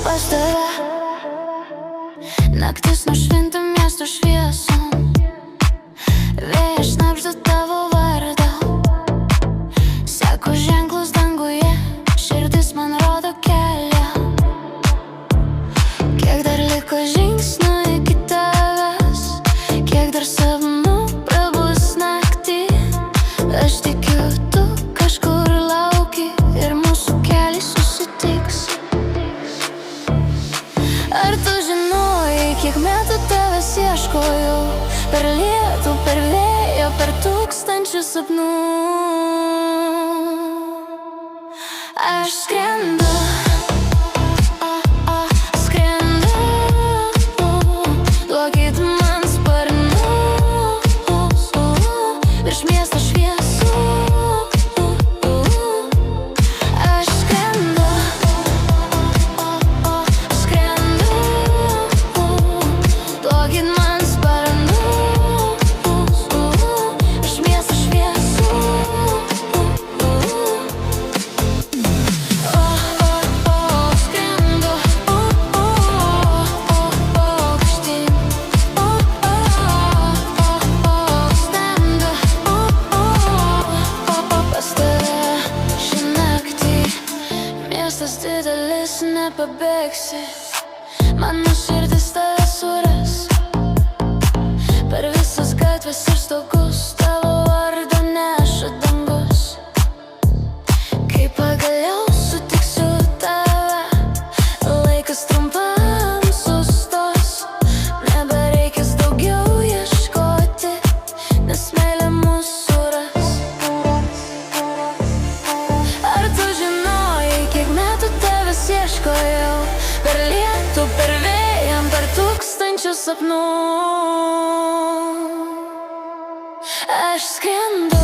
pas tave. Naktis nušvinta miesto šviesom, vėjas šnabžda tavo vardą, seko ženklus danguje, širdis man rodo kelią. Kiek dar liko žingsnių iki tavęs, kiek dar sapnų prabus naktį. Aš tikiu, tu kažkur lauki ir mūsų keliai susitiks. Ar tu žinojai, kiek metų tavęs ieškojau? Per lietų, per vėjo, per tūkstančius sapnų. Aš skrendu, duokit man sparnus virš miesto šviesų. Aš skrendu, duokit man sparnus virš miesto šviesų. Skrendu aukštyn, stendu pas tave šią naktį. Miestas didelis, nepabėgsi, mano širdis tave suras. Per visas gatves ir stogus tavo vardą neša dangus. Kai pagaliau sutiksiu tave, laikas trumpam sustos. Nebereikės daugiau ieškoti, nes meilė mus suras. Ar tu žinojai, kiek metų tavęs ieškojau? Per lietų, per vėją, per tūkstančius sapnų. Aš skrendu.